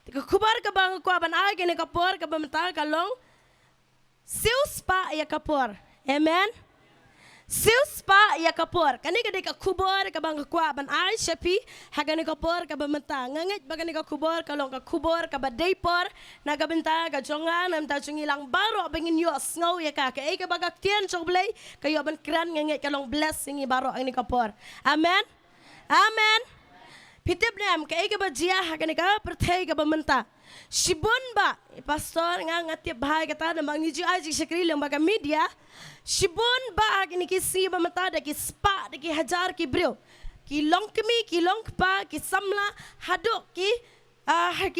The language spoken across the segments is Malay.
Tika kubar ka bang kwa ban ay kini kapor ka bamta kalong. Sius pa ya kapor. Amen. Sius pa ya kapor. Kani ka di ka kubor ka bang kwa ban ay shapi hagani kapor ka bamta. Ngangit bagani ka kubor kalong ka kubor ka ba daypor na ka benta ka jongan am ta ilang baro bangin yo snow ya ka ay ka bagak tien choblay kayo ban kran ngangit kalong blessing i baro ang ni kapor. Amen. Amen. Pitip nem kay ka ba jiya hagani ka pertay ka bamta. Shibun ba pastor nga ngatip bahay kata na mangniji aji sekri lang baga media. Shibun ba agni ki si ba mata da ki spa da ki hajar ki brio ki long kemi ki long pa ki samla haduk ki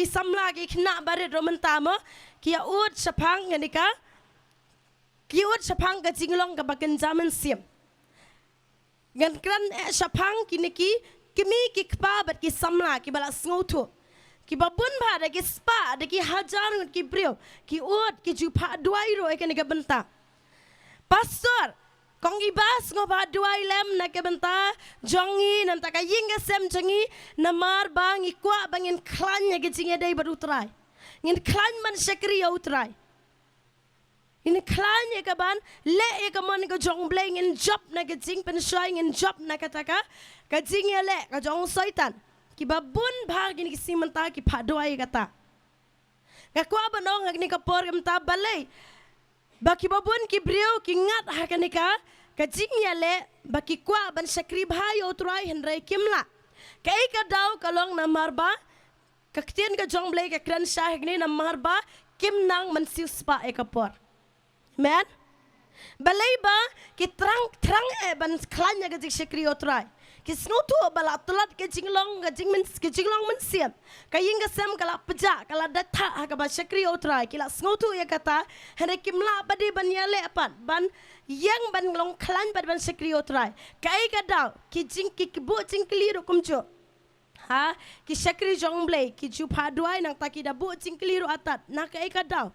samla ki kena barit romenta mo ki ut sapang ngani ka ki ut sapang ka jinglong ka bagan zaman sim ngan kran sapang kini ki kemi ki kpa bat ki samla ki bala sngotu ki babun ba da ki spa da ki hajar ki brio ki ut ki jupa duai ro ikani ka benta. Pastor, kong ibas ngo ba duai lem na kebenta jongi nanta ka yinga sem jongi na mar bang ikwa bangin klan ya gijinga dai barutrai. Ngin klan man sekri ya utrai. In klan ya kaban le ya kamon ka jong bleng in job na gijing pensai in job na kataka ka jing ya le ka jong soitan. Ki babun bag ini kisimenta ki paduai kata. Ka kwa banong agni ka por kemta balai. Baki babun ki brio ki ngat hakanika ka jingya le baki kwa ban sakri bhayo utrai henrai kimla kai ka daw kalong na marba ka ktien ka jongble ka kran shahgni na marba kim nang man siuspa e kapor men balai ba ki trang ban klanya ka jing sakri utrai ki snotu bala tulat ke jinglong man siam kayinga sem kala peja kala data ka ba sakri utrai kila snotu ya kata hene kimla badi ban yale apat ban yang ban long klan ban sakri utrai kai ka daw ki jing ki bu jing kliru kumjo ha ki sakri jongle ki ju phaduai nang takida bu jing kliru atat na kai ka daw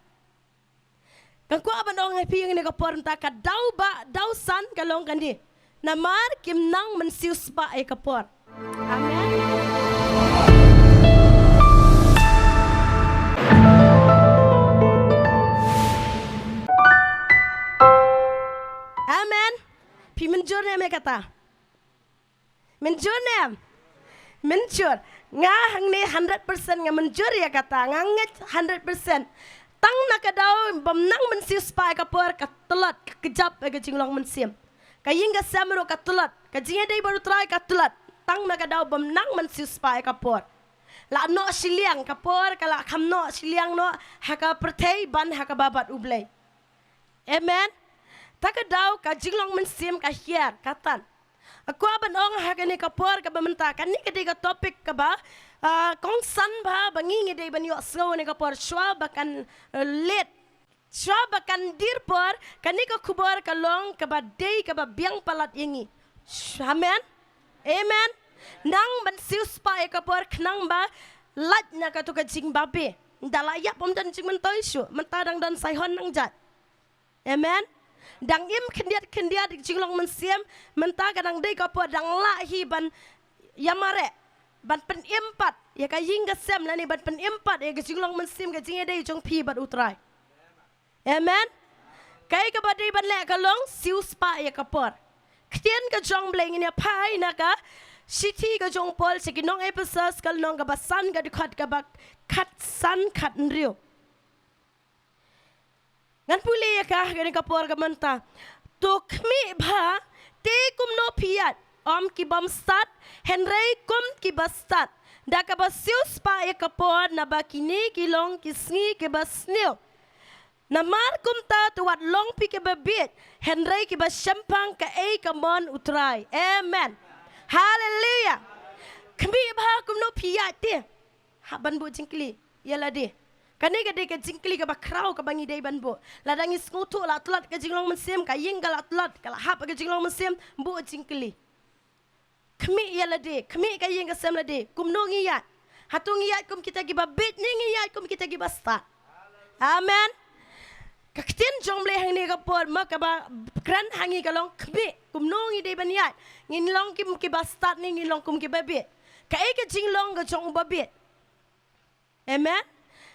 kan ko abanong happy ng ka porta ka daw ba daw san kalong kandi namar kim nang mensius ba ay kapor. Amen. Amen. Pi menjur nem kata. Menjur nem. Menjur. Nga hang ni 100% nga menjur ya kata. Nganget 100%. Tang nakadaw bamnang mensius ba ay kapor katelat kejap ay jinglong mensim. Kayinga samro katulat, kajinya day baru try katulat, tang nagadaw bam nang mansius pa kapor. La no siliang kapor kala kam no siliang no haka pertay ban haka babat ublay. Amen. Takadaw kajinglong mansim kahiar katan. Aku aban ong haka ni kapor ka bamenta kan ni kadi ka topik ka ba kong san ba bangingi day ban yo snaw ni kapor shwa bakan lit. Siapa kan dirpor kanika kubor kalong kabadai kababiang palat ingi. Amen. Amen. Nang ban sius pa e kapor knang ba lat na katu ka jing babe. Dalaya pom dan jing mentoy syu mentadang dan sayhon nang jat. Amen. Dang im kendiat jinglong mensiam menta kadang dei kapor dang lahi ban yamare ban pen empat ya ka yinga sem lani ban pen empat ya ka jinglong mensim ka jinga dei jong pi bat utrai. Amen. Kay kabadi ban le kalong sius pa ya kapor. Ktien ka jong bleng ina pai na ka city ka jong pol se kinong episode kal nong ka basan ka dikhat ka bak khat san khat nrio. Ngan puli ya ka gani kapor ka manta. Tokmi ba te kum no piat om ki bam stat henrei kum ki bastat. Da ka ba sius pa ya kapor na bakini kilong kisngi ki basnil. Namar kumta tuwat long pi ke babit henrei ki ba syampang ka ei kamon utrai. Amen. Hallelujah. Kami ba kum no piyat ti. Haban bu jingkli yala di. Kani ka de ka jingkli ka ba kraw ka bangi dei ban bu. Ladang is ngutu la tulat ka jinglong mensim ka ying ka la tulat ka la hap ka jinglong mensim bu jingkli. Kami yala di. Kami ka ying ka sem la di. Kum no ngiyat. Hatung ngiyat kum kita gi ba bit ni ngiyat kum kita gi ba start. Amen. Kaktin jong bleh hang ni kapor mak ba kran hangi kalong kbi kumnong ide baniat ngin long kim ki bastat ni ngin long kum ki babit ka e ka jing long ga jong babit. Amen.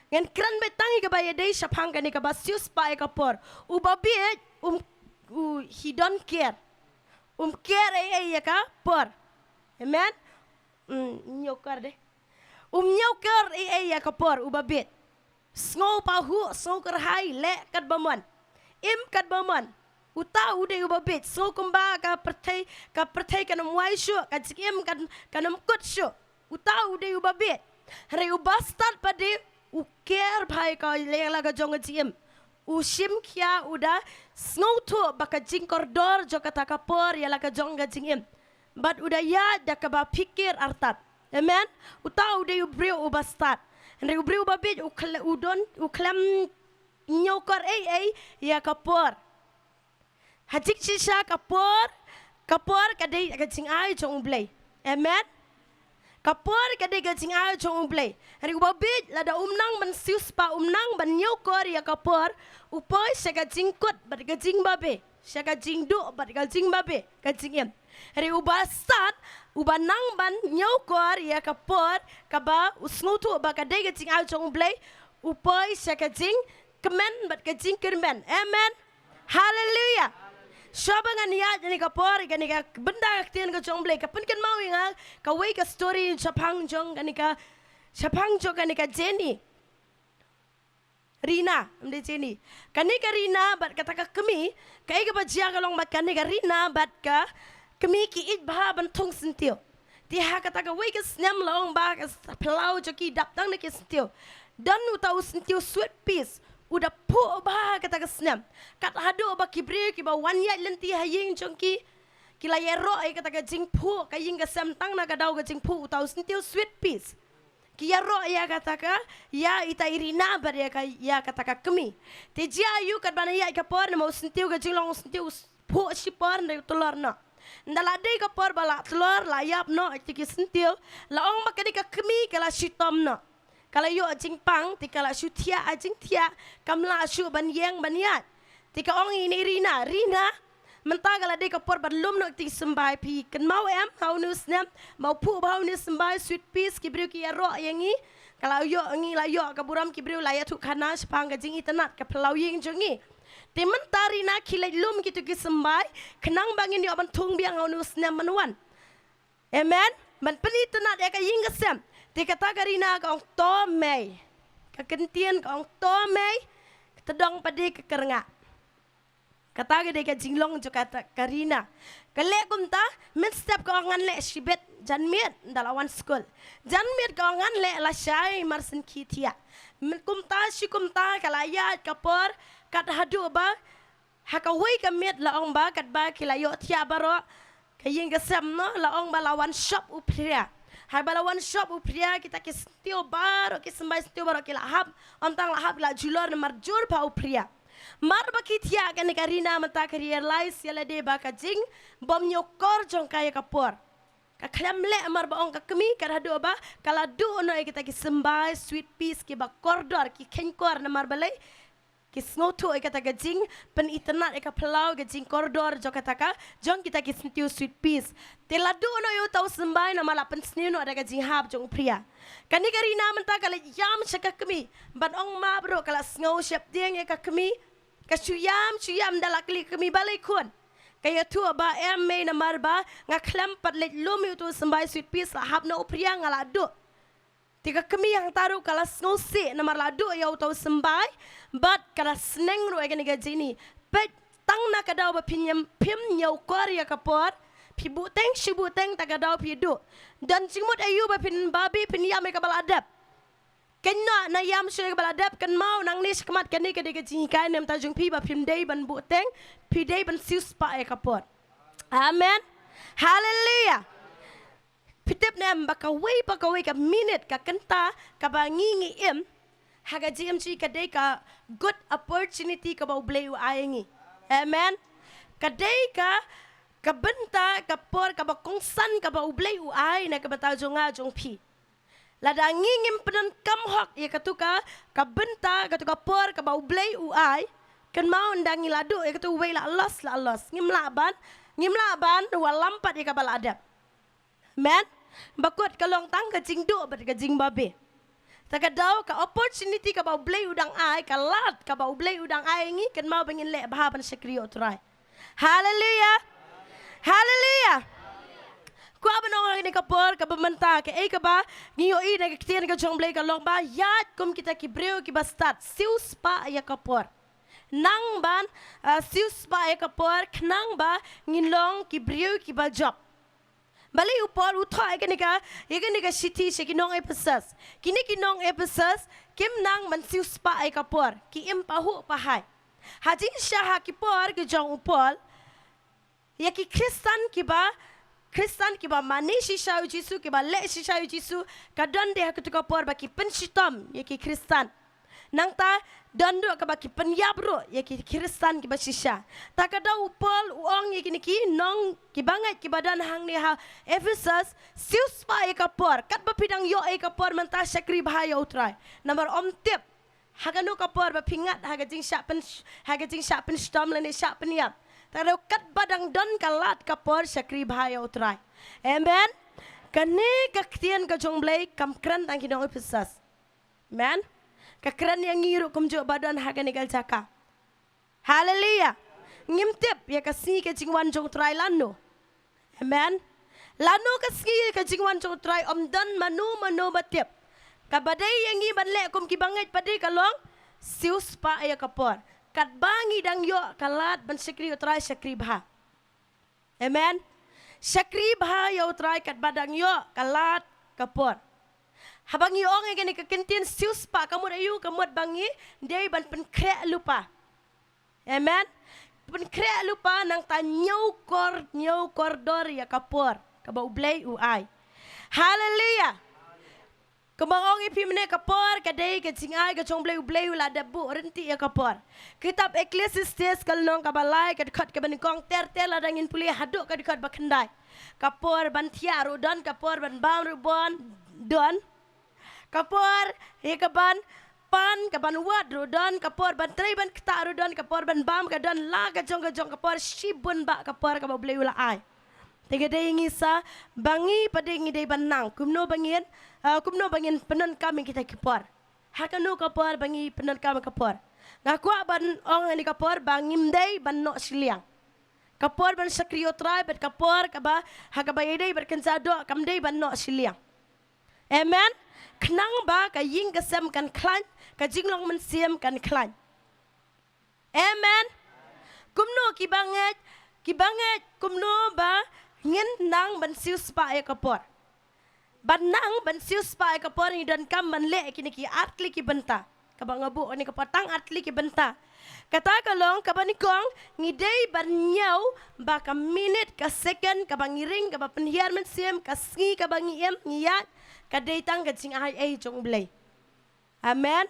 Ngan kran betangi ka baya dei syapang kani ka basius pa kapor. Ubabi he don't care. Care ya ka por. Amen. Nyokar deh. Nyokar ya ka por ubabit. Sngo pa hu sngo kerhai le kat baman. Im kat baman. Uta ude ubabit sngo kumba ka pertai kana muai syu ka jikim kana mkut syu. Uta ude ubabit. Hari ubastat pade uker bhai ka lela ka jong jikim. Usim kia uda sngo tu baka jing koridor jo kata kapor ya la ka jong jikim. But uda ya da ka ba pikir artat. Amen. Uta ude ubri ubastat. Hari ubri ubabit uklam nyokor ya kapor. Hajik sisa kapor kadai kajing ai jong ublay. Amen. Kapor kadai kajing ai jong ublay. Hari ubabit lada umnang ban sius pa umnang ban nyokor ya kapor upoy sa kajing kot bat kajing babe. Sa kajing do bat kajing babe kajing em. Hari ubasat ubanang ban nyokor ya kapor kaba usngutu ba kadai kajing ai jong ublay upoy sa kajing kemen bat kajing kermen. Amen. Hallelujah. Siapa ngan ya jadi kapor gani ka benda aktian ka jong blay kapun kan mau inga ka wei ka story Japang jong gani ka Japang jong gani ka Jenny Rina amde Jenny kani ka Rina bat kata ka kemi kai ka bajia ka long bat kani ka Rina bat ka kemi ki it bah bantung sentio ti ha kata ka wei ka snam long ba ka pelau joki dap tang ki sentio dan utau sentio sweet piece udah pu bah kata kesnam kat hado ba kibri ki ba wanya lenti haying jongki kila yero ai kata ka jing pu ka ying ka sam tang na ka dau ka jing pu utau sentiu sweet piece ki yero ya kata ka ya ita irina bar ya ka ya kata ka kemi te jia ayu kat bana ya ka por na mau sentiu ka jing long sentiu pu si por na telur na ndala dei ka por bala telur layap no ti ki sentiu la ong ma ka ka kemi kala shitom no. Kalau yo ajing pang, tika la shu tia ajing tia, kamla shu ban yang ban yat. Tika ong ini Rina, mentah kalau dia kapor berlum nak ti sembai pi, kan mau hau nus nem, mau pu hau nus sembai sweet piece kibriu ki ro yang ni, kalau yo ngi la yo kaburam kibriu la ya tu kana sepang ajing itanat ke pelau yang jongi. Ti mentah Rina kilai lum gitu ki sembai, kenang bangin yo ban tung biang hau nus nem manuan. Amen. Man penitenat ya ka ying kesem. Dikata Karina kong tomei, kekentian kong tomei, tedong padi kekerengak. Kata gede ke jinglong jo kata Karina. Kelek kumta, min step kong ngan le shibet janmiet dalawan school. Janmiet kong ngan le la syai marsen kitia. Min kumta shi kumta kalayat kapor kat hadu ba hakawai kamiet la ong ba kat ba kilayo tia baro kaying kesem no la ong ba lawan shop upria. Hai balawan shop upria kita kis tio baro kis sembai tio baro kila hab ontang lahab la julor marjur pa upria mar bakitia kan Karina mata realize yala de baka jing bom nyokor jong kaya kapor ka klamle mar ba ong ka kemi karado ba kala do no kita kis sembai sweet piece ki ba kordor ki kenkor na mar balai kis ngoto kata gajing pen iternat eka pelau gajing koridor jo kata ka jong kita kis tiu sweet piece teladu no yo tau sembai na mala pen sniu no ada gajing hab jong pria kani Karina menta kala yam shaka kemi ban ong ma bro kala sngo shep dieng eka kemi ka chuyam dalak li kemi balai kun kaya tu ba me na marba ngaklam pat let lumi tu sembai sweet piece la hab no pria ngala do tiga kemi yang taruh kala sngosi na marladu ya utau sembai but kala sneng ro egani gajini pet tang na kadau ba pinyam pim nyau kor ya kapor pi buteng tagadau pi do dan cimut ayu ba pin babi pin yam ka baladap kenna na yam shu ka baladap kan mau nang nis kemat kani ka diga jini kai nem tajung pi ba pim dei ban buteng pi dei ban sius pa ya kapor amen hallelujah pitip nem bakawai ka minute ka kenta ka bangingi im haga GMG ka day ka good opportunity ka ba blay ayengi amen ka day ka benta ka por ka ba kongsan ka ba blay ay na ka bataw jong pi lada ngingim penan kamhok ya katuka ka benta ka por ka ba blay ay kan mau ndangi ladu ya katu way la los ngimlaban walampat ya ka baladap amen bakut kalong tang ka jing do bat ka jing babe Takadaw ka opportunity ka ba ublay udang ay kalat ka ba ublay udang ay ngi kan mau bangin le bahaban sakriyo utray. Hallelujah. Hallelujah. Ku aban orang ini kapor ka bamanta ka ka ba ngiyo i nagkitian ka jong blay ka long ba yat kum kita kibreo ki bastat sius pa ya kapor. Nang ban sius pa ya kapor knang ba ngilong kibreo ki ba job. Bali upor utha ikanika city se kinong Ephesus. Kini kinong Ephesus kim nang man sius pa ay kapor ki impahu pahay. Hajing siya hakipor ki jong upol ya ki Kristen ki ba mani shisha Jisu ki ba le shisha Jisu kadon de hakutu kapor ba ki penshitom ya ki Kristen. Nang ta dondo ka ba ki penyabro ya ki Kristen ki ba shisha. Ta kada upol uong ya ki nong ki bangai ki badan hang ni ha Ephesus sius pa ya kapor kat ba pidang yo ay kapor manta syakri bahaya utray. Nomor tip haganu kapor ba pingat hagajing syapen stom lene syapen yap. Taro kat badang don kalat kapor syakri bahaya utray. Amen. Kani kaktian ka jongblay kam kran tang kinong Ephesus. Amen. Kakran yang ngiru kumjo badan haganigal jaka. Hallelujah. Ngimtip ya kasih ke jingwan jong try lano. Amen. Lano kasih ke jingwan jong try dan manu batip. Kabadai yang ngi banle kum kibangait padai kalong sius pa ya kapor. Kat bangi dang yo kalat ban syakri utray syakri bah. Amen. Syakri bah yo utray kat badang yo kalat kapor. Habang iong gani kakintin sius pa kamu ayu kamu bangi dia ban penkre lupa. Amen. Penkre lupa nang ta nyau kordor ya kapor kaba ublay uai. Hallelujah. Kemangong ipi mene kapor kadai ke cingai ke chong ublay ula dabu renti ya kapor. Kitab Ecclesiastes kalnong kabalai kadikot ke banikong ter ladangin puli haduk kadikot bakendai. Kapor ban tiaru don kapor ban bam rubon don. Kapor ya kaban pan kaban wad rodon kapor ban tray ban kita rodon kapor ban bam kadon la kajong kapor shibun ba kapor kaba boleh ula ai. Tiga day ngisa bangi pada ngi day ban nang kumno bangin penon kami kita kapor. Hakanu kapor bangi penon kami kapor. Ngaku ban ong ni kapor bangim day ban no siliang. Kapor ban sakrio try bat kapor kaba hakabayay day berkensado kam day ban no siliang. Amen. Kenang ba ka ying kasem kan klan ka jinglong man siem kan klan. Amen. Kumno kibanget kumno ba ngin nang ban sius pa ay kapor. Ban nang ban sius pa ay kapor ni dan kam man le kini ki atli ki benta. Kabang abu ni kapatang atli ki benta. Kata kalong kabanikong ngidey ban nyaw ba ka minute ka second kabang ngiring ka penhiar man siem ka sngi kabang ngiem ngiyat kadetang kajing ay jong blay. Amen.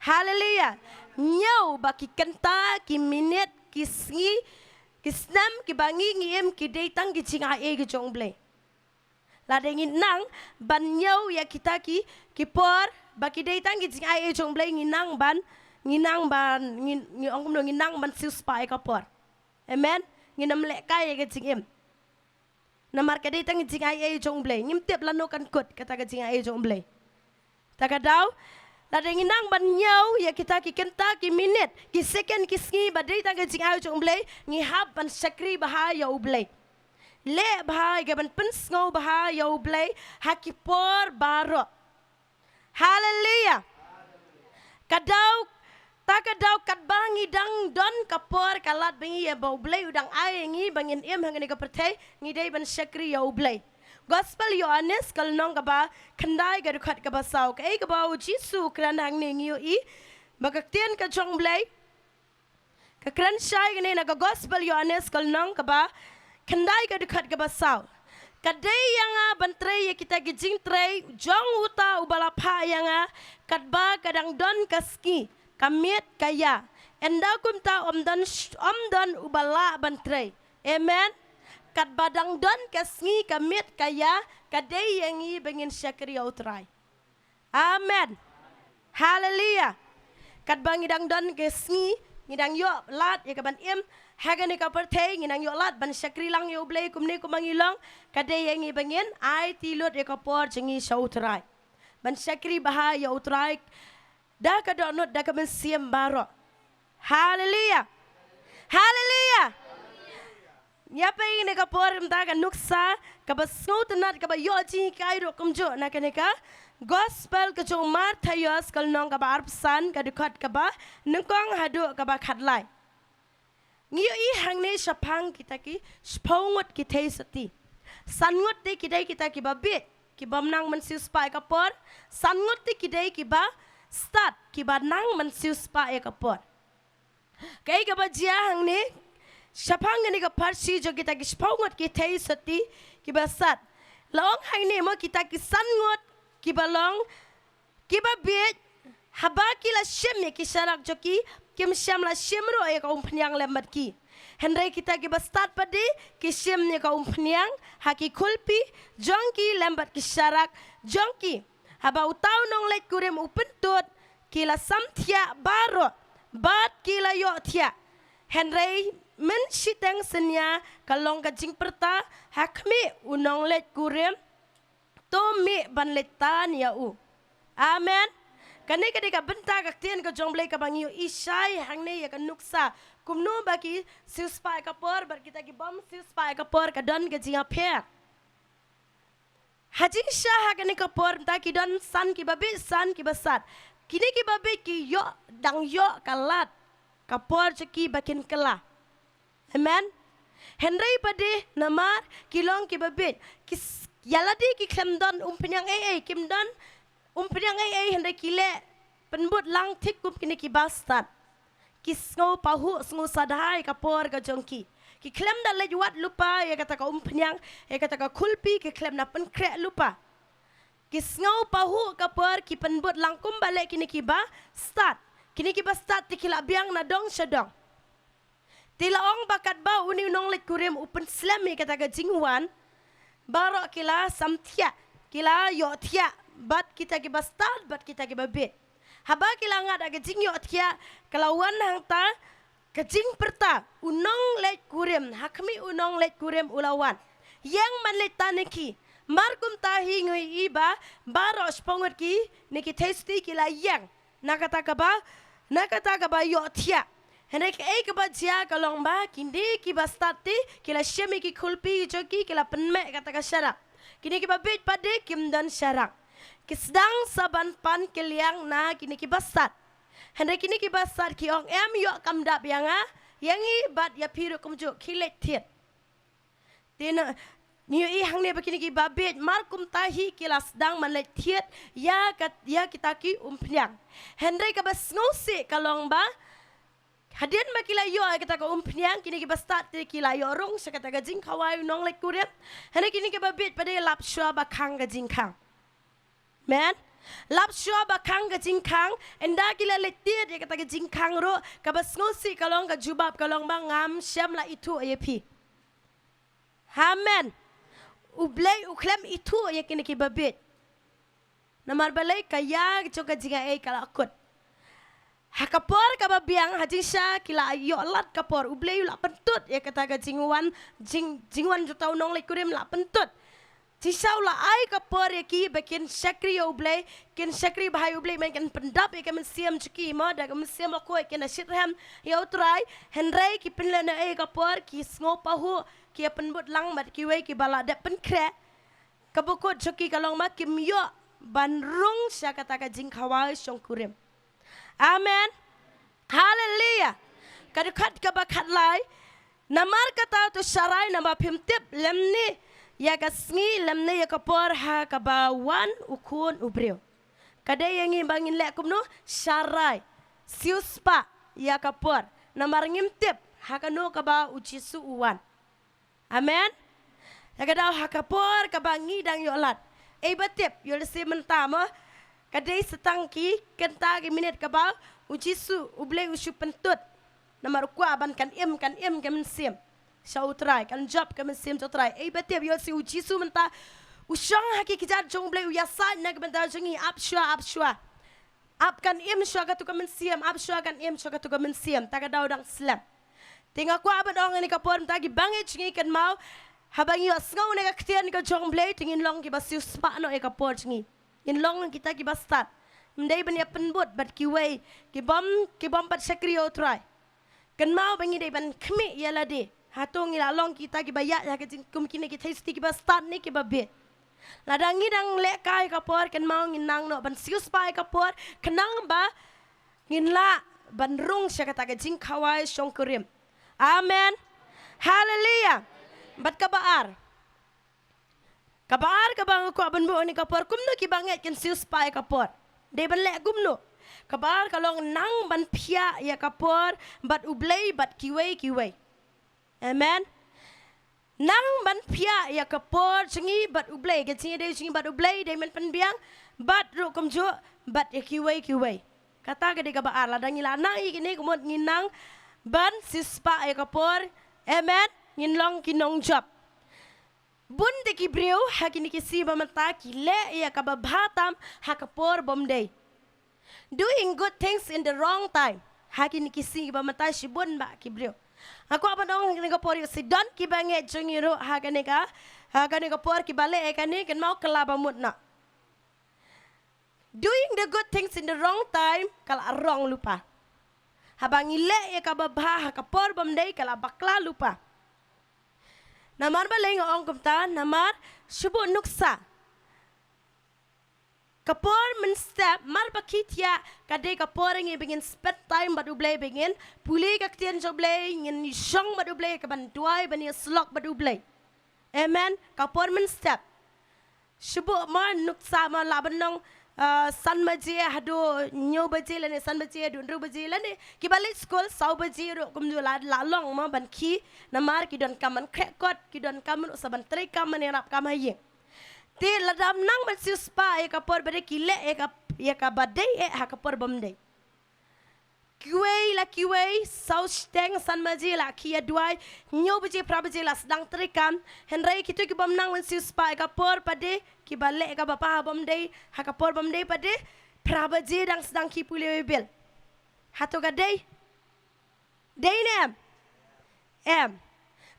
Hallelujah. Nyaw baki kenta ki minute ki sngi ki snam ki bangi ngiem ki detang kajing ay jong blay. Ladengin nang ban nyaw ya kita ki por baki detang kajing ay jong blay nginang ban nginang ban sius pa kapor. Amen. Nginam lekay kajing em. Namar kadai tang jing ai jong blay ngim tiap lano kan kut kata ka jing ai jong blay takadaw lada nginang ban nyau ya kita ki kenta ki minute ki second ki sngi badai tang jing ai jong blay ngi hab ban sakri bahaya blay le bahaya ga ban pensngau bahaya blay hakipor baro. Hallelujah. Kadaw takadaw katbangi dang don kapor kalat bangi ya bau blay udang ay ngi bangin im hangani kapertay ngi day ban syakri ya ublay. Gospel Yohanes kalnong kaba kandai ga dukat kaba saw kay kaba Jisu kran hang ni ngi magaktian ka jong blay ka kran shay gani naga Gospel Yohanes kalnong kaba kandai ga dukat kaba saw kadai yang bantray ya kita gijing tray jong uta ubalapa yang kadba kadang don kaski kamit kaya enda kumta omdan ubala bantray. Amen. Kat badang don kasngi kamit kaya kadai yangi bengin syakri utray. Amen. Hallelujah. Kat bangidang don kasngi ngidang yo lat ya kaban im hagani kapertay nginang yo lat ban syakri lang yo blay kumni kumangilong kadai yangi bengin ai tilot ya kapor jengi syau utray. ban syakri bahaya utrai dah ka donot dah ka mensiam baro. Haleluya. Haleluya. Nyapa ini ka por mta ka nuksa ka basngu tenat ka ba yo chi kai ro kumjo na ka neka gospel ka jong Martayos kal nong ka ba arpsan ka dikhat ka ba nungkong hadu ka ba khatlai ngiyo I hangne shapang kita ki shpongot ki thei sati sangot te kidai kita ki ba bit ki bam nang man siu spa ka por sangot te kidai ki ba start ki ba nang man siu spa ka por kai ka ba jia hangne shapang ni ka parsi jo kita ki shpongot ki thei sati ki ba sat long hangne mo kita ki sangot ki ba long ki ba bit haba ki la shem ki sharak jo ki kim syam la syemro ya ka umpnyang lembat ki hendrai kita ki ba start padi ki syem ni ka umpnyang haki kulpi jongki lembat ki syarak jongki haba utau nong let kurem upentut ki la samthia baro bat ki la yo thia hendrai men siteng senya kalong ka jing perta hakmi unong let kurem to mi ban letan ya u amen kane kade ka benta ka tien ka jomble ka bangiyo isai hangne ya ka nuksa kumno baki siuspa ka por bar kita ki bom siuspa ka por ka don ka jinga phe haji sha kane ka por ta ki don san ki babi san ki basat kini ki babi ki yo dang yo kalat ka por ki bakin kala amen Henry pade namar kilong ki babi ki yaladi ki klemdon umpenyang kim don umpenyang Henry kile penbut lang tik kum kini ki bastat ki sngo pahu sngo sadhai kapor ka jongki ki klem da lejuat lupa ya kata ka umpenyang ya kata ka kulpi ki klem na penkre lupa ki sngo pahu kapor ki penbut lang kum balik kini ki ba start kini ki ba start tikila biang na dong sedong tila ong bakat ba uni unong let kurim upen slami kata ka jingwan barok kila samtia kila yo tia bat kita ki ba start bat kita ki ba bit haba kila ngada ka jing yo tia kalawan hang ta ka jing perta unong let kurim hakmi unong let kurim ulawan yang man let taniki markum tahi ngui iba barok spongot ki niki testi kila yang nakata ka ba yo tia Hendak ke ba jia kalong ba kindi ki ba stati kila shemi ki kulpi joki kila penme kata ka syarak kini ki ba bit pade kim dan syarak kisdang saban pan kiliang na kini ki ba sat hendak kini ki ba sat ki ong em yo kam dap yanga yangi bat ya piru kumjo kilet tiet tina niu I hang ne bakini ki ba bit mar kum tahi kila sedang man let tiet ya kita ki umpnyang hendak ka ba ngosi kalong ba Hadian makila yo kita ka umpnyang kini kita start kila yo rong sekata ka jing kawai nong lek kurem hene kini kita bit pada lap shua ba kang ka jing kang men lap shua ba kang ka jing kang enda kila letir ya kata ka jing kang ro ka bas ngosi kalong ka jubab kalong ba ngam syam la itu ayepi amen ublay uklem itu ya kini kita bit namar balai kaya joka jinga kala akut Hakapor ka babiang hajing sya kila ayo lat kapor ublei la pentut ya kata ka jingwan jutau nong le kurim la pentut cisau la ai kapor ya ki bakin syakri ublei kin syakri bahai ublei main kan pendap ya kan siam cuki mo da kan siam ko kan shitram ya utrai henrai ki pinlana ai kapor ki sngo pahu ki penbut lang mat ki wei ki bala da penkre kabukut cuki kalong ma kim yo banrung sya kata ka jing khawai song kurim Amen. Haleluya. Kadukat kabakat lai. Namar kata tu syarai nama pimtip lemni ya kasngi lemni ya kapor ha kabawan ukun ubriu. Kadai yang bangin lek kumno syarai siuspa ya kapor. Namar ngimtip ha kanu kaba ujisu uwan. Amen. Ya kadau ha kapor kabangi dang yolat. Batip yolisi mentama kadai setangki kenta ke minit kabau ujisu ublei usu pentut namar kwa ban kan im ke mensim sautrai kan job ke mensim sautrai batip yo si ujisu menta usang haki kijar jong ublei uyasa nag benta jongi up shua up kan im shua ka tu ke mensim up shua kan im shua ka tu ke mensim tagadau dang slam tinga kwa ban ong ni kapor menta gi bangi chingi kan mau habang yo sngo ne ka ktian ka jong ublei tingin long ki basius pa no e kapor chingi in long kita ki bastat mendai ban ya penbut bat ki wei ki bom bat sakrio try kan mau bangi dai ban khmi ya la de hatung ila long kita ki baya ya ki kum kini ki thisti ki bastat ni ki babe ladangi dang le kai kapor kan mau ngin nang no ban sius pai kapor kenang ba ngin la ban rung sya kata ka jing khawai song kurim amen hallelujah bat kabaar kabang ko ban bo ni kapor kumno ki banget ken sius pai kapor de ban le gumno kabar kalong nang ban pia ya kapor bat ublei bat kiwei amen nang ban pia ya kapor chingi bat ublei ke chingi bat ublei de men penbiang bat ru komjo bat ya kiwei kata ke de kabar la dangi la nang ikini kumot nginang ban sispa ya kapor amen nginlong kinong job bun de ki breu hakini ki si bamata ki le ya kababhatam hakapor bomday doing good things in the wrong time hakini ki si bamata si bun ba ki breu aku apa dong ni kapor si don ki bange jungiro hakani ka kapor ki bale ekani kan mau kelaba mutna doing the good things in the wrong time kala wrong lupa habangi le ya kababha hakapor bomday kala bakla lupa namar baleng ong kumta namar shubu nuksa kapor men step mar bakitia kade kapor ngi begin spend time badu blay begin puli ka tian jo blay ngin shong badu blay ka ban tuai ban slok badu blay amen kapor men step shubu mar nuksa ma labanong san baje hado nyo baje lane san baje dunru baje lane ki balik school sau baje ro kumju la long ma ban ki namar ki don kaman krekot ki don kaman usaban tre kaman rap kamaye te ladam nang ban spa e kapor bade ki le e ka bade e ha kapor bamde kiwei sau steng san baje la ki adwai nyo baje pra baje la sedang tre kam henrai kitu ki bam nang ban spa e kapor pade ki balik ka bapa bamde hakapor bamde pade prabaje dang sedang ki pule bel hato ga day nem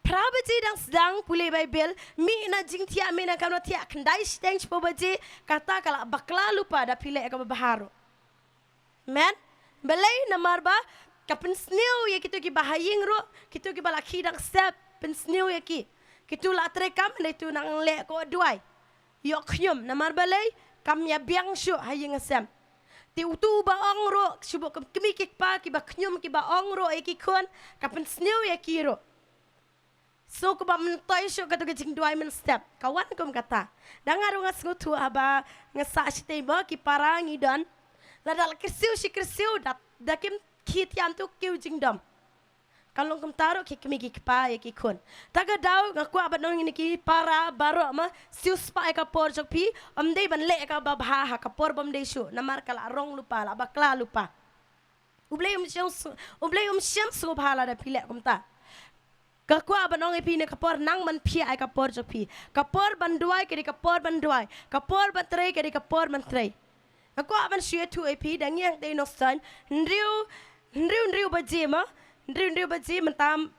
prabaje dang sedang pule bel mi na jingtia mi na kano tia kandai steng pobaje kata kala bakla lupa da pile ka baharo men belai namar ba kapen snew ye kitu ki bahaying ro kitu ki balaki dang step pen snew ye ki kitu la trekam le tu nang le ko duai yok nyum namar balay kam ya biang shu hayeng asam ti utu ba ong ro shubo kemi kik pa ki ba knyum ki ba ong ro e ki khon kapen snew ya ki ro so ko ba mentoy shu ka to ke jing duai men step kawan kum kata dangar ngas ngutu aba ngasa shite ba ki parangi don la dal kirsiu da kim kit yam tu kiu jing dom kalong kum taro ki kemi ki pa e ki khon taga daw ngaku abanong ni ki para baro ma sius pa e ka por jok pi amdei ban le ka ba bha ha ka por bam de shu namar kala rong lupa la bakla lupa ublei syam su bhala da pile kum ta kaku abanong e pi ne ka por nang man pi e ka por jok pi ka por ban duai ke ka por ban duai ka por ban tre ke ka por ban tre aku aban shue tu e pi dang yang de no san ndriu ba jema ndriu baji mentam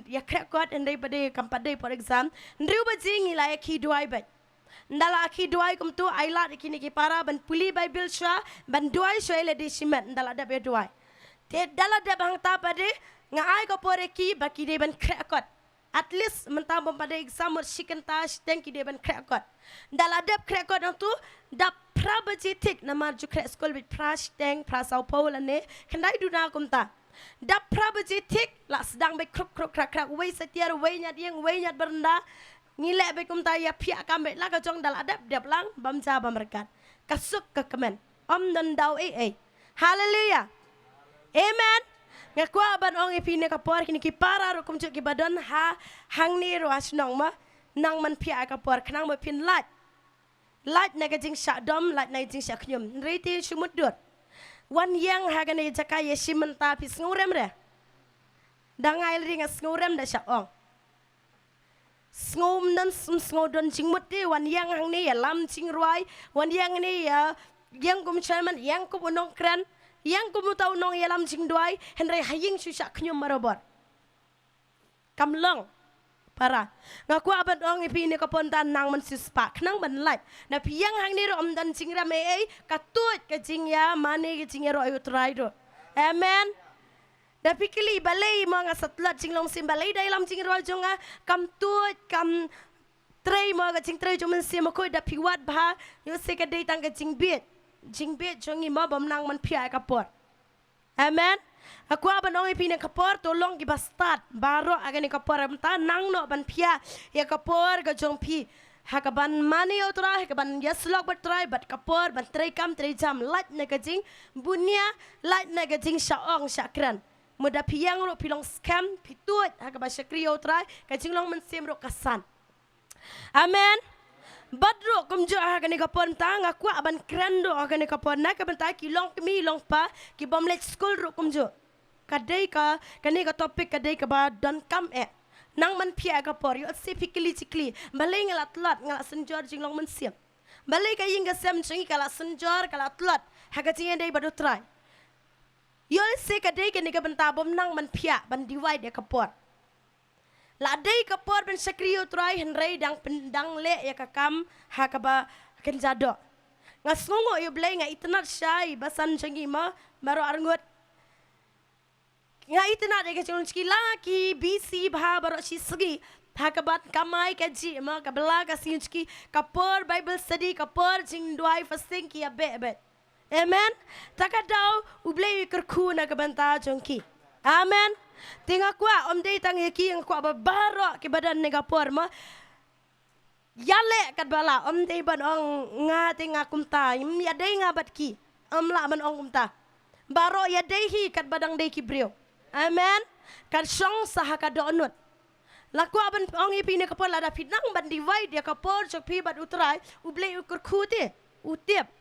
ya krekot ndai bade kampade for exam ndriu baji ngila ya ki duai bat ndala ki duai kum tu aila kini ki para ban puli bible sha ban duai shoi le di simet ndala da be duai te dala da bang ta pade ngai ko pore ki baki de ban krekot at least mentam bom pada exam mur shikenta steng ki de ban krekot ndala da krekot tu da prabaji tik namar ju krek school bit prash teng prasau paul ne kendai duna kum ta da prabaji tik la sedang be kruk krak wei setiar wei nyat berenda ngile be kum ta ya pia kam be la ka jong dal adap dap lang bam ja bam rekat kasuk ke kemen om dan dau haleluya amen ngaku aban ong ipine ka por kini ki para ro kum ki badan ha hang ni ro asnong ma nang man pia ka por knang ma pin lat na ka jing sha dom lat na jing sha knyum riti shumut dot wan yang hagane jaka yeshiman ta pis ngurem re dangai ring ngurem da sha ong ngom nan ngodon jingmut di wan yang hang ni ya lam jing ruai wan yang ni ya yang kum chairman yang kum unong kran yang kum tau nong ya lam jing duai henry haying shu sha knyum marobor kamlong para ngaku aban ong ipi ni kapon tan nang man sispak nang ban light na piang hang ni ro dan jingra me ei katut ke jingya mane ke jingya ro ayu try do amen da pikili balai mga satlat jinglong sim balai dai lam jingra jonga kam tut kam tray mga jing tray jo man sim ko da piwat ba yo se ka dei tang ke jingbit jongi ma bam nang man pia kapor amen aku aban ong ipin kapor tolong ki bastat baro agani kapor amta nang no ban pia ya kapor ga jong pi hakaban mani otra hakaban yaslok bat try bat kapor ban tray kam tray jam lat na ga jing bunia lat na ga jing shaong shakran muda piang ro pilong scam pitut hakaban shakri otra ga jing long man sim ro kasan amen badro kumjo agani kapor ta ngaku aban krando agani kapor na ka ban ta ki long mi long pa ki bom let school ro kumjo kadai ka kani ka topik kadai ka ba don kam nang man pia ka por yo specifically cikli balai ngalat lat ngala senjor jinglong man siam balai ka yinga sem chingi kala senjor kala tlat haga jinga dai badu try yo se kadai kani ka benta bom nang man pia ban divide ka por la dai ka por ben sakriyo try henrei dang pendang le ya ka kam ha ka ba ken jado ngasngongo yo balai nga itnat syai basan chingi ma baro arngot nga itina de ke chon chiki laki bc bha baro chi sgi thakabat kamai ka ji ma ka bela ka sin chiki kapor bible study kapor jing duai fasting ki abe amen takadau ublei kerku na ka banta jongki amen tinga kwa om dei tang ki ang kwa baro ke badan ne kapor ma yale kat bala om dei ban ong nga tinga kumta ya dei nga bat ki om la man ong kumta baro ya dei hi kat badang dei ki brio amen kan song saha ka donut laku aban ong ipi ne kapor lada pinang ban divide dia kapor chok pi bat utrai ublei ukur khute utiap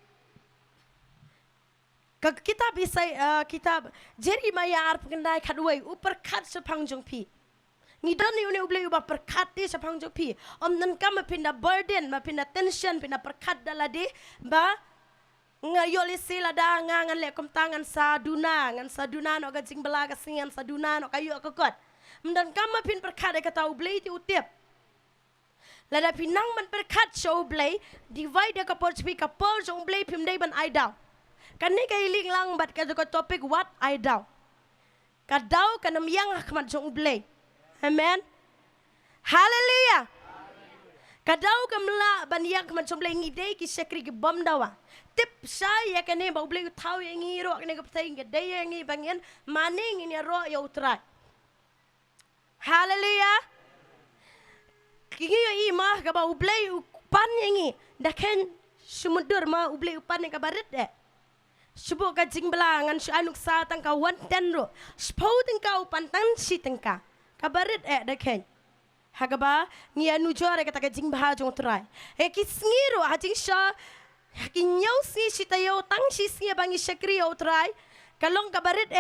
ka kitab isai kitab Jeremiah pengendai kadwai upar khat sepang jong pi ngidon ni ublei uba perkat di sepang jong pi om nan kam pinda burden ma pinda tension pinda perkat dalade ba ngayoli sila da ngan le kom tangan saduna no gajing belaga singan saduna no kayu akot mendan kama pin perkat ka tau blei ti utip lada pinang man perkat show blei divide ka por spi ka por jong blei pim dei ban I down kan ni kay ling lang bat ka topic what I down ka daw kanam yang akmat jong blei amen hallelujah kadau kamla banyak macam lengi dei ki sekri ki bom dawa tip saya kene bau bleu tau yang iro kene kaptai ngedei yang bangin maning ini ro ya utrai haleluya kingi yo ima ka bau bleu pan yang daken sumudur ma bleu pan ka barit subo ka jing belangan su anuk sa tang ka wan ten ro spau tang ka upan tan si tang ka barit daken hagaba ngi anu jore kata jing bah jong trai ki sngiru hajing sha ki nyau si sitayo tang si sngi bangi sakri o trai kalong kabarit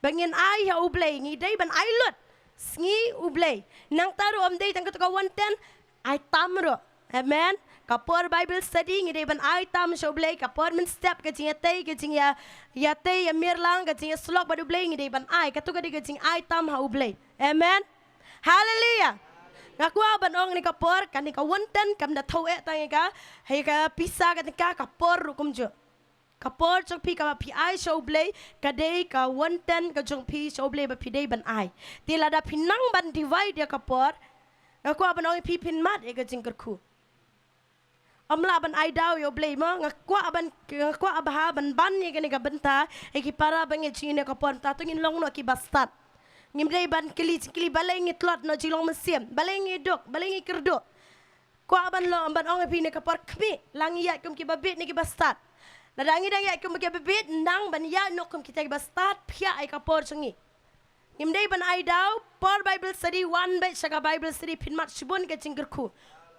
bangin ai ha ublei ngi dei ban ai lut sngi ublei nang taru om dei tang ka wanten ai tamro amen kapor bible study ngi dei ban ai tam sho ublei kapor men step ka jing tei ka jing ya tei ya mirlang ka jing slok badu ublei ngi dei ban ai ka tu ka dei jing ai tam ha ublei amen hallelujah ngaku aban ong ni kapor kan ni ka wonten kam da thau tang ka he ka pisa ka kapor rukum jo kapor chok pi ka pi ai show blay ka dei ka wonten ka jong pi show blay ba pi dei ban ai tila da pinang ban divide ya kapor ngaku aban ong pi pin mat e ka jingker ku amla ban ai daw yo blay mo ngaku abaha ban ni ka benta e ki para bang e chine kapor ta tungin long no ki bastat ngimdei ban kili balai ngi tlot no jilong mesim balai ngi dok balai ngi kerdo ko aban lo ban ong pi ne kapor kmi lang ya kum ki babit ni ki bastat ladangi dang ya kum ki babit nang ban ya no kum kita ki bastat pia ai kapor chengi ngimdei ban ai daw por bible study one by saga bible study pinmat sibon ke cingker ku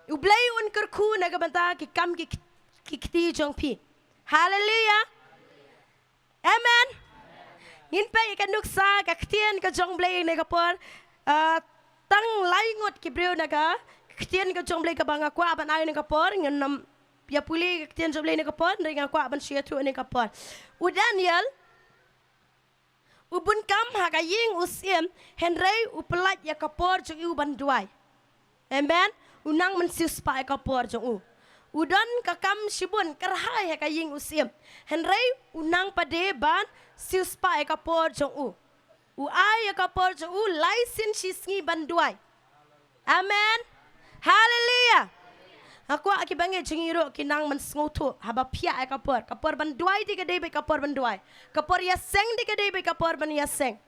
ublai un kerku na ka banta ki kam ki kiti jong pi hallelujah amen ngin pa ikan nuksa ka ktien ka jong blei ne kapor tang laingot ki breu na ka ktien ka jong blei ka banga kwa ban ai ne kapor ngin ya puli ka ktien jong blei ne kapor ringa kwa ban sia tu ne kapor u Daniel ubun kam ha ka ying usiem henrei u pelat ya kapor jong u ban duai Amen. Unang men sius pa kapor jong u. Udan kakam shibun kerhai ka ying usim. Henry unang pade ban sius pa kapor jong u. Uai kapor jong u laisin shisngi banduai. Amen. Hallelujah. Aku akibange jengiro kinang mensngutu haba pia kapor banduai di kedai be kapor banduai. Kapor yaseng di kedai be kapor ban yaseng.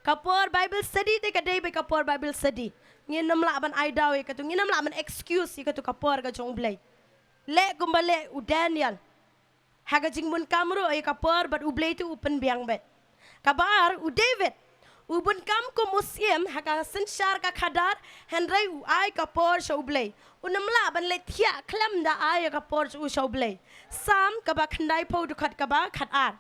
Kapor Bible study di kedai be kapor Bible study. Nginam la ban aidau ikatu nginam la ban excuse ikatu kapor ka jong blai. Le kumbale u Daniel. Haga jingmun kamru ay kapor bat u blai tu upen biang bet. Kabar u David. Ubun kam ko muslim haka sensyar ka khadar henry u ai kapor sho blai. Unamla ban le thia klam da ai kapor u sho blai. Sam ka ba khandai po du khat ka ba khat ar.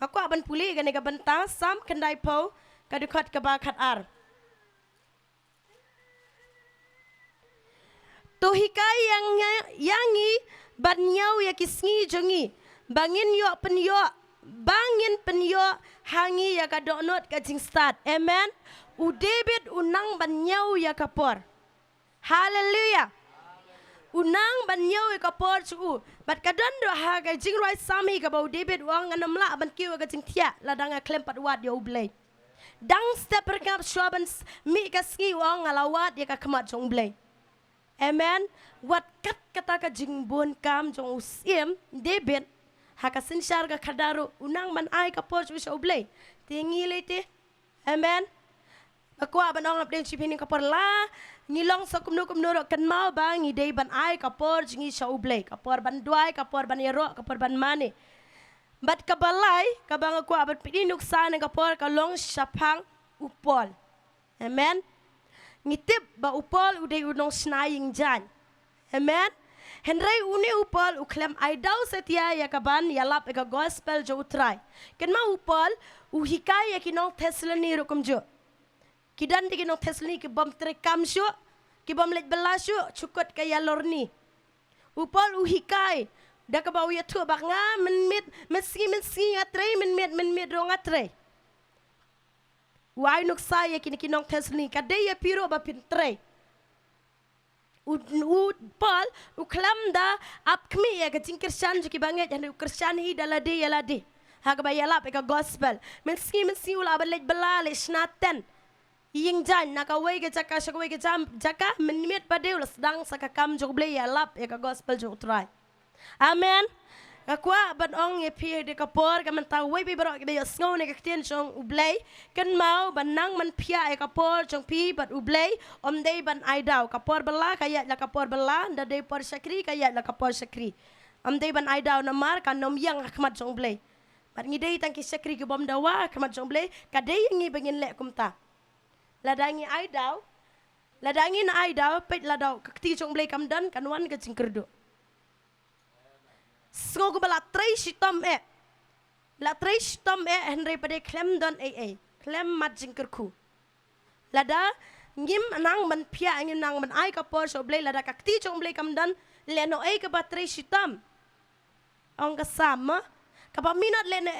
Aku aban puli gane ka banta sam khandai po ka du khat ka ba khat ar. Tuhikai yangi ban nyau ya kisngi jongi. Bangin yo penyo bangin penyo hangi ya ka donot ka jing start. Amen. U David unang banyau ya kapor. Hallelujah. Unang banyau ya kapor chu. Bat kadan do ha ka jing roi sami ka bau David wang anam la ban kiu ka jing tia la danga klempat wat ya ublay. Dang step perkap swaban mi ka ski wang alawat ya ka kemat jong blay. Amen. Wat kat kata ka jing bon kam jong usim David hakasin syar ka kadaru unang man ai kapor chu sho blay. Tingi lete. Amen. Aku aban ong apden chipini kapor la ngilong sa kumno kan mau bang idei ban ai kapor jingi sho blay. Kapor ban duai, kapor ban yero, kapor ban mani. Bat kabalai kabang aku aban pinuk sana kapor ka long syapang upol. Amen. Ngitip ba upol uday unong snaying jan. Amen. Henry uni upol uklem aidaw setia ya kaban yalap eka gospel jo utray. Ken ma upol uhikay ya kinong Teslani rukum jo. Kidan di kinong Teslani ki bom trekam syo, ki bom let belasyo cukot kaya lorni. Upol uhikay da ka ba uya tu bak nga menmit meski ngatre menmit ro ngatre. Wai nuk saya kini kinong Teslani kadaya piro ba pintre. Paul uklam da apkmi ya kecing Kristen juki banget yang Kristen hi dalade yalade haga bayalap eka gospel meski ula balet belale snaten ying jan nakawai ke jaka shakawai ke jam jaka menimit pade ula sedang sakakam jok ble yalap eka gospel jok try. Amen. Akwa ban ong ye pie de kapor ka man tawai bi barok de sngo ne kakten jong ublay kan mau ban nang man pia e kapor jong pi bat ublay om dei ban aidau kapor bela kaya la kapor bela da dei por sakri kaya la kapor sakri om dei ban aidau na mar kan nom yang akmat jong ublay bat ngi dei tangki sakri ke bom dawa akmat jong ublay ka dei ngi bangin le kumta ladangi aidau ladangi na aidau pet ladau kakti jong ublay kamdan kanwan ka jingkerdo. Sengogu bala trei shitom la trei shitom henry pade klem don klem mat jingkerku lada ngim nang man pia ngim nang man ai kapor so blay lada kakti chong blay kamdan leno ka ba trei shitom ong kasama kapaminat leno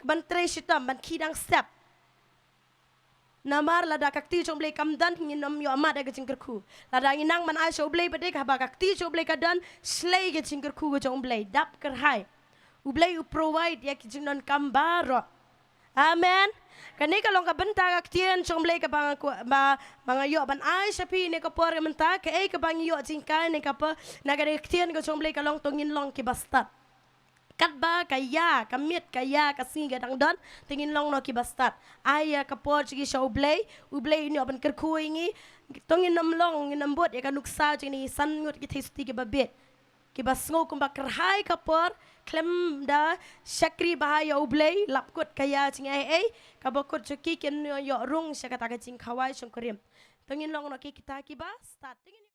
ban trei shitom ban kidang step namar lada kakti chong blay kamdan nginom yo amat ga jingkerku lada nginang man ai so blay pade ka ba kakti chong blay kadan slay ga jingkerku ga chong blay dap kerhai u blay u provide ya ki jingnon kambaro. Amen. Kani kalong ka benta kaktian chong blay ka bang ba mga yo ban ai sapi ne ka por menta ka ka bang yo jingkai ne ka pa nagare kaktian ga chong blay kalong tongin long ki bastat kat ba kaya kamit kaya kasinga dang don tingin long no ki bastat aya ka por chigi show ublay ni open kerkuingi tongin nam long nambot ya kanuksa chini sangut ki thisti ki babet ki basngo kum bakrhai ka por klem da shakri bahaya ublay lapkut kaya ching ka bokut chuki ken yo rung shakata ka ching khawai shongkrim tongin long no ki kita ki ba start